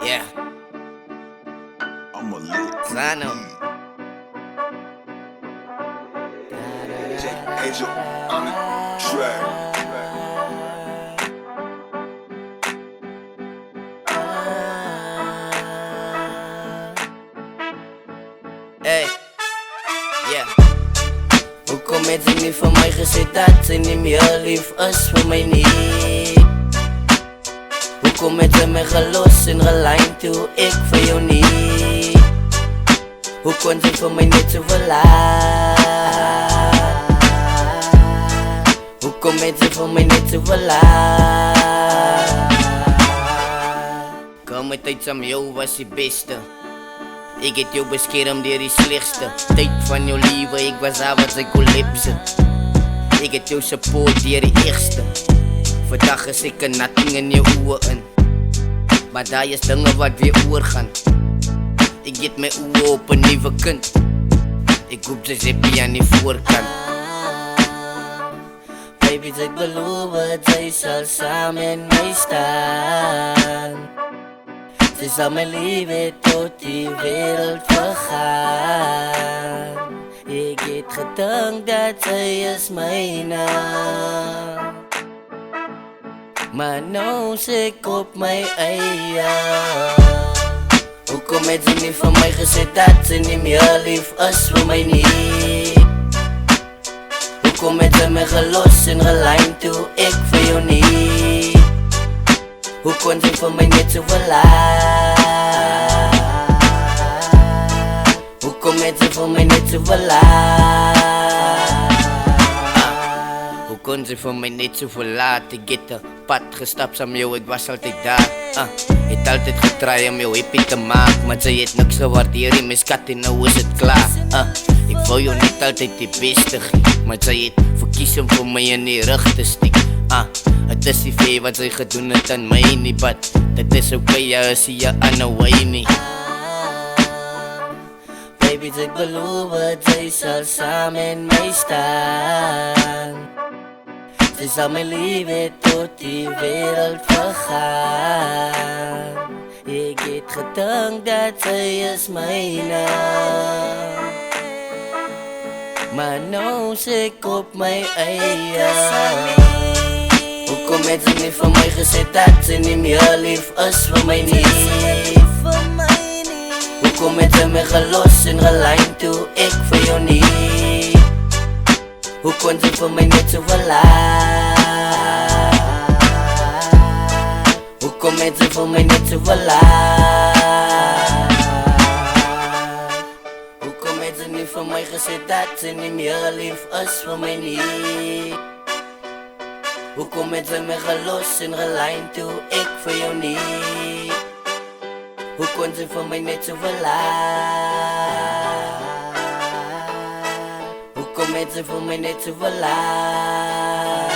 Yeah, I'm a lit Zano. Jack Angel on the track. Hey, yeah. Hoekom het jy nie vir my gesê dat jy nie meer lief is vir my nie? Hoekom het jy my gelos en gelyn toe ek vir jou nie? Hoe kon jy vir my net so verlaat? Hoekom het jy vir my net so verlaat? Kom met tyd saam jou was die beste. Ek het jou beskerm deur die slegste tyd van jou lewe, ek was daar wat sy collapse. Ek het jou support deur die eerste. Vandag is ek 'n nothing in jou oë in. Maar daar is dinge wat weer oorgaan. Ek het my oë op 'n nuwe kind. Ek hoop sy seppie aan die voorkant. Baby, ek beloof jy sal saam met my staan. Sy sal my liefde tot die wereld vergaan. Ek het gedink dat sy is myne, maar nou sê ek op my eie. Hoekom het jy nie vir my gesê dat sy nie meer lief is vir my nie? Hoekom het jy my gelos en gelyn toe ek vir jou nie? Hoe kon jy vir my net so verlaat? Hoekom het jy vir my net so verlaat? Hoe kon jy vir my net so verlaat? Ek het 'n pad gestap saam jou, ek was altyd daar. Het altyd getry om jou happy te maak, maar jy het niks gewaardeer nie, my skat, en nou is het klaar. Ek wou jou net altyd die beste gee, maar jy het verkies om vir my in die rug te stiek. Het is die vee wat sy gedoen het aan my nie, but dit is okay, jy is hier aan the way nie. Baby, ek beloof jy sal saam met my staan. Sy sal my liefde tot die wereld vergaan. Ek het gedink dat sy is myne, maar nou sê ek op my eie. Hoekom het jy nie vir my gesê dat sy nie meer lief is vir my nie? Hoekom het jy my gelos en gelyn toe ek vir jou nie? Hoe kon jy vir my net so verlaat? Hoekom het jy vir my net so verlaat? Hoekom het jy nie vir my gesê dat sy nie meer lief is vir my nie? Hoekom het jy my gelos en gelyn toe ek vir jou nie? Hoe kon jy vir my net so verlaat? Hoekom het jy vir my net so verlaat?